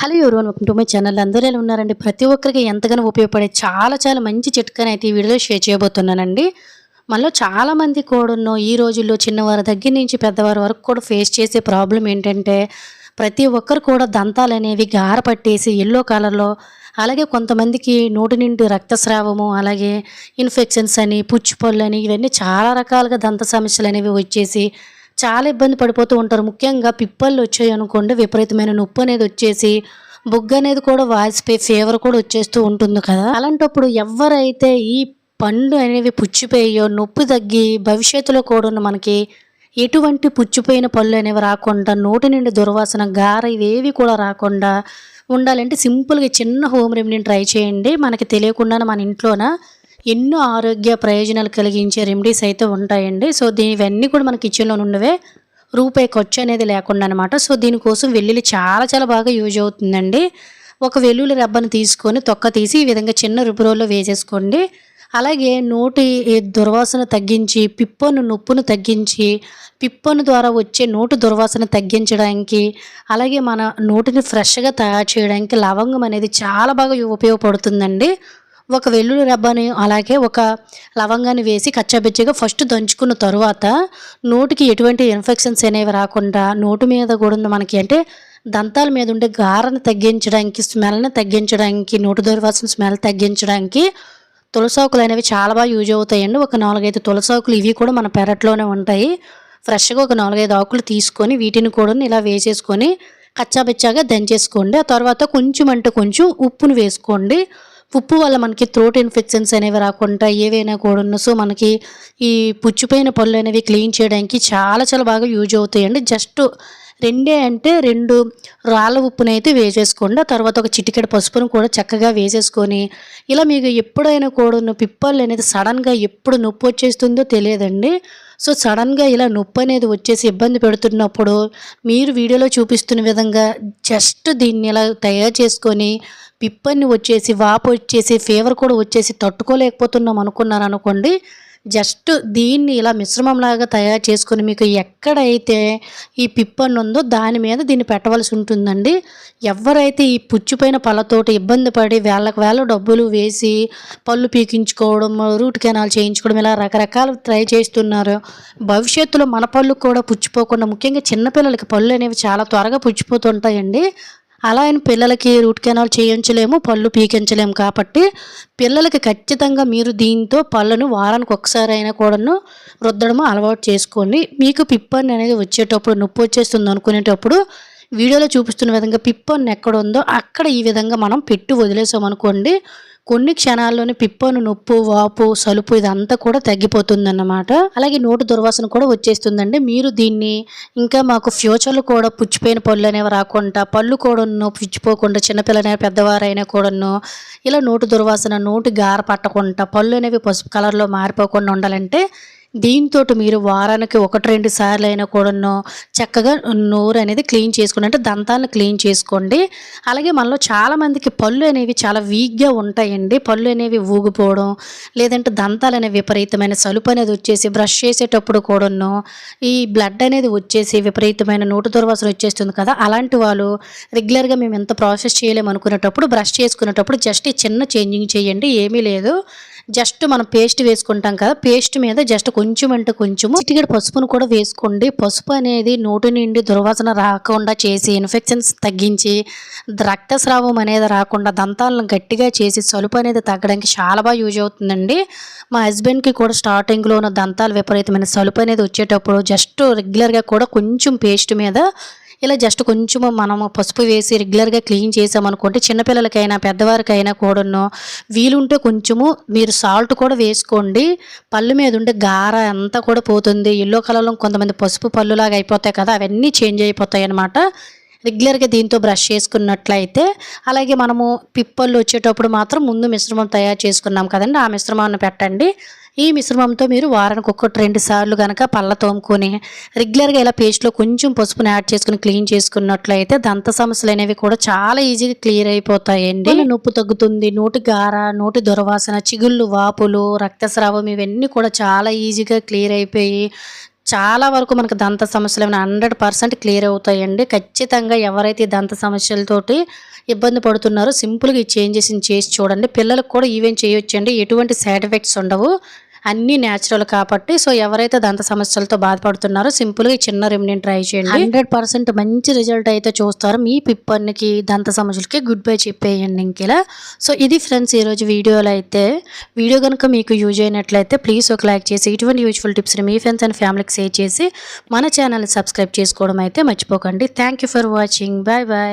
Hello everyone welcome to my channel. అందరూ ఎలా ఉన్నారండి? ప్రతి ఒక్కరికి ఎంతగానో ఉపయోగపడే చాలా మంచి చిట్కానైతే ఈ వీడియోలో షేర్ చేయబోతున్నానండి. మనలో చాలామంది కూడాను ఈ రోజుల్లో చిన్నవారి దగ్గర నుంచి పెద్దవారి వరకు కూడా ఫేస్ చేసే ప్రాబ్లం ఏంటంటే, ప్రతి ఒక్కరు కూడా దంతాలనేవి గార పట్టేసి యెల్లో కలర్‌లో, అలాగే కొంతమందికి నోటి నుండి రక్తస్రావము, అలాగే ఇన్ఫెక్షన్స్ అని, పుచ్చిపళ్ళని ఇవన్నీ చాలా రకాలుగా దంత సమస్యలనేవి వచ్చేసి చాలా ఇబ్బంది పడిపోతూ ఉంటారు. ముఖ్యంగా పిప్పళ్ళు వచ్చాయనుకోండి, విపరీతమైన నొప్పి అనేది వచ్చేసి బుగ్గ అనేది కూడా వాసిపోయి ఫీవర్ కూడా వచ్చేస్తూ ఉంటుంది కదా! అలాంటప్పుడు ఎవరైతే ఈ పండ్లు అనేవి పుచ్చిపోయాయో, నొప్పి తగ్గి భవిష్యత్తులో కూడాను మనకి ఎటువంటి పుచ్చిపోయిన పళ్ళు అనేవి రాకుండా, నోటి నుండి దుర్వాసన, గార ఇవేవి కూడా రాకుండా ఉండాలంటే సింపుల్‌గా చిన్న హోమ్ రెమెడీని ట్రై చేయండి. మనకి తెలియకుండానే మన ఇంట్లోన ఎన్నో ఆరోగ్య ప్రయోజనాలు కలిగించే రెమెడీస్ అయితే ఉంటాయండి. సో, ఇవన్నీ కూడా మన కిచెన్‌లో ఉన్నవే. రూపాయి ఖర్చు అనేది లేకుండా అనమాట. సో, దీనికోసం వెల్లుల్లి చాలా బాగా యూజ్ అవుతుందండి. ఒక వెల్లుల్లి రెబ్బను తీసుకొని తొక్క తీసి ఈ విధంగా చిన్న రుబ్బురోల్లో వేసేసుకోండి. అలాగే నోటి దుర్వాసన తగ్గించి, పిప్పను నొప్పును తగ్గించి, పిప్పను ద్వారా వచ్చే నోటి దుర్వాసన తగ్గించడానికి, అలాగే మన నోటిని ఫ్రెష్‌గా తయారు చేయడానికి లవంగం అనేది చాలా బాగా ఉపయోగపడుతుందండి. ఒక వెల్లుల్లి రెబ్బని అలాగే ఒక లవంగాన్ని వేసి కచ్చాపిచ్చిగా ఫస్ట్ దంచుకున్న తరువాత నోటికి ఎటువంటి ఇన్ఫెక్షన్స్ అనేవి రాకుండా నోటి మీద కూడా మనకి అంటే దంతాల మీద ఉండే గారను తగ్గించడానికి, స్మెల్ని తగ్గించడానికి, నోటి దుర్వాసన స్మెల్ తగ్గించడానికి తులసాకులు అనేవి చాలా బాగా యూజ్ అవుతాయండి. ఒక 4, 5 తులసాకులు ఇవి కూడా మన పెరట్లోనే ఉంటాయి. ఫ్రెష్‌గా ఒక 4, 5 ఆకులు తీసుకొని వీటిని కూడా ఇలా వేసేసుకొని కచ్చాపిచ్చాగా దంచేసుకోండి. ఆ తర్వాత కొంచెం అంటే కొంచెం ఉప్పును వేసుకోండి. ఉప్పు వల్ల మనకి థ్రోట్ ఇన్ఫెక్షన్స్ అనేవి రాకుండా ఏవైనా కూడాను సో, మనకి ఈ పుచ్చిపోయిన పళ్ళు అనేవి క్లీన్ చేయడానికి చాలా బాగా యూజ్ అవుతాయండి. జస్ట్ 2 రాళ్ళ ఉప్పునైతే వేసేసుకోండి. ఆ తర్వాత ఒక చిటికెడు పసుపును కూడా చక్కగా వేసేసుకొని, ఇలా మీకు ఎప్పుడైనా కూడాను పిప్పళ్ళు అనేది సడన్‌గా ఎప్పుడు నొప్పి వచ్చేస్తుందో తెలియదండి. సో, సడన్‌గా ఇలా నొప్పి అనేది వచ్చేసి ఇబ్బంది పెడుతున్నప్పుడు మీరు వీడియోలో చూపిస్తున్న విధంగా జస్ట్ దీన్ని ఇలా తయారు చేసుకొని పిప్పన్ని వచ్చేసి, వాపు వచ్చేసి, ఫీవర్ కూడా వచ్చేసి తట్టుకోలేకపోతున్నాం అనుకున్నారనుకోండి, జస్ట్ దీన్ని ఇలా మిశ్రమంలాగా తయారు చేసుకొని మీకు ఎక్కడైతే ఈ పిప్పన్ను ఉందో దాని మీద దీన్ని పెట్టవలసి ఉంటుందండి. ఎవరైతే ఈ పుచ్చిపోయిన పళ్ళతోటి ఇబ్బంది పడి వేళ్ళకి వేళ్ళు డబ్బులు వేసి పళ్ళు పీకించుకోవడం, రూట్ కెనాల్ చేయించుకోవడం ఇలా రకరకాలు ట్రై చేస్తున్నారో, భవిష్యత్తులో మన పళ్ళు కూడా పుచ్చిపోకుండా ముఖ్యంగా చిన్నపిల్లలకి పళ్ళు అనేవి చాలా త్వరగా పుచ్చిపోతుంటాయండి. అలా అని పిల్లలకి రూట్ కెనాల్ చేయించలేము, పళ్ళు పీకించలేము కాబట్టి పిల్లలకి ఖచ్చితంగా మీరు దీంతో పళ్ళను వారానికి ఒకసారి అయినా కూడాను రుద్దడము అలవాటు చేసుకోండి. మీకు పిప్పన్ను అనేది వచ్చేటప్పుడు నొప్పి వచ్చేస్తుంది అనుకునేటప్పుడు వీడియోలో చూపిస్తున్న విధంగా పిప్పన్ను ఎక్కడ ఉందో అక్కడ ఈ విధంగా మనం పెట్టి వదిలేసామనుకోండి, కొన్ని క్షణాల్లోనే పిప్పను నొప్పు, వాపు, సలుపు ఇదంతా కూడా తగ్గిపోతుందన్నమాట. అలాగే నోటి దుర్వాసన కూడా వచ్చేస్తుందండి. మీరు దీన్ని ఇంకా మాకు ఫ్యూచర్‌లో కూడా పుచ్చిపోయిన పళ్ళు అనేవి రాకుండా, పళ్ళు కూడాను పుచ్చిపోకుండా చిన్నపిల్లలైనా పెద్దవారైనా కూడాను ఇలా నోటి దుర్వాసన, నోటి గార పట్టకుండా, పళ్ళు అనేవి పసుపు కలర్‌లో మారిపోకుండా ఉండాలంటే దీంతోటి మీరు వారానికి 1, 2 సార్లైనా కూడాను చక్కగా నోరు అనేది క్లీన్ చేసుకోండి. అంటే దంతాలను క్లీన్ చేసుకోండి. అలాగే మనలో చాలామందికి పళ్ళు అనేవి చాలా వీక్‌గా ఉంటాయండి. పళ్ళు అనేవి ఊగిపోవడం, లేదంటే దంతాలనేవి విపరీతమైన సలుపు అనేది వచ్చేసి బ్రష్ చేసేటప్పుడు కూడాను ఈ బ్లడ్ అనేది వచ్చేసి విపరీతమైన నోటి దుర్వాసన వచ్చేస్తుంది కదా! అలాంటి వాళ్ళు రెగ్యులర్‌గా మేము ఎంత ప్రాసెస్ చేయలేము అనుకునేటప్పుడు బ్రష్ చేసుకునేటప్పుడు జస్ట్ ఈ చిన్న చేంజింగ్ చేయండి. ఏమీ లేదు. జస్ట్ మనం పేస్ట్ వేసుకుంటాం కదా! పేస్ట్ మీద జస్ట్ కొంచెం అంటే కొంచెము చిటికెడు పసుపును కూడా వేసుకోండి. పసుపు అనేది నోటి నుండి దుర్వాసన రాకుండా చేసి, ఇన్ఫెక్షన్స్ తగ్గించి, రక్తస్రావం అనేది రాకుండా, దంతాలను గట్టిగా చేసి, సలుపు అనేది తగ్గడానికి చాలా బాగా యూజ్ అవుతుందండి. మా హస్బెండ్‌కి కూడా స్టార్టింగ్‌లోన దంతాలు విపరీతమైన సలుపు అనేది వచ్చేటప్పుడు జస్ట్ రెగ్యులర్‌గా కూడా కొంచెం పేస్ట్ మీద ఇలా జస్ట్ కొంచెము మనము పసుపు వేసి రెగ్యులర్‌గా క్లీన్ చేసామనుకోండి, చిన్నపిల్లలకైనా పెద్దవారికైనా కూడాను వీలుంటే కొంచెము మీరు సాల్ట్ కూడా వేసుకోండి. పళ్ళు మీద ఉండే గార అంతా కూడా పోతుంది. యెల్లో కలర్‌లో కొంతమంది పసుపు పళ్ళులాగా అయిపోతాయి కదా! అవన్నీ చేంజ్ అయిపోతాయన్నమాట. రెగ్యులర్‌గా దీంతో బ్రష్ చేసుకున్నట్లయితే. అలాగే మనము పిప్పళ్ళు వచ్చేటప్పుడు మాత్రం ముందు మిశ్రమం తయారు చేసుకున్నాం కదండీ! ఆ మిశ్రమాన్ని పెట్టండి. ఈ మిశ్రమంతో మీరు వారానికి 1, 2 సార్లు గనక పళ్ళ తోముకొని రెగ్యులర్‌గా ఇలా పేస్ట్‌లో కొంచెం పసుపుని యాడ్ చేసుకొని క్లీన్ చేసుకున్నట్లయితే దంత సమస్యలనేవి కూడా చాలా ఈజీగా క్లియర్ అయిపోతాయండి. పళ్ళ నొప్పి తగ్గుతుంది. నోటి గార, నోటి దుర్వాసన, చిగుళ్ళు, వాపులు, రక్తస్రావం ఇవన్నీ కూడా చాలా ఈజీగా క్లియర్ అయిపోయి చాలా వరకు మనకు దంత సమస్యలు 100% క్లియర్ అవుతాయండి. ఖచ్చితంగా ఎవరైతే ఈ దంత సమస్యలతోటి ఇబ్బంది పడుతున్నారో సింపుల్‌గా ఈ చేంజెస్‌ని చేసి చూడండి. పిల్లలకు కూడా ఈవెన్ చేయొచ్చండి. ఎటువంటి సైడ్ ఎఫెక్ట్స్ ఉండవు. అన్నీ నేచురల్ కాబట్టి సో, ఎవరైతే దంత సమస్యలతో బాధపడుతున్నారో సింపుల్‌గా ఈ చిన్న రెమెడీని ట్రై చేయండి. 100% మంచి రిజల్ట్ అయితే చూస్తారు. మీ పిప్పన్నికి, దంత సమస్యలకి గుడ్ బై చెప్పేయండి ఇంకిలా. సో, ఇది ఫ్రెండ్స్ ఈరోజు వీడియోలో అయితే. వీడియో గనుక మీకు యూజ్ అయినట్లయితే ప్లీజ్ ఒక లైక్ చేసి ఇటువంటి యూజ్‌ఫుల్ టిప్స్‌ని మీ ఫ్రెండ్స్ అండ్ ఫ్యామిలీకి షేర్ చేసి మన ఛానల్‌ని సబ్స్క్రైబ్ చేసుకోవడం అయితే మర్చిపోకండి. Thank you for watching. Bye bye.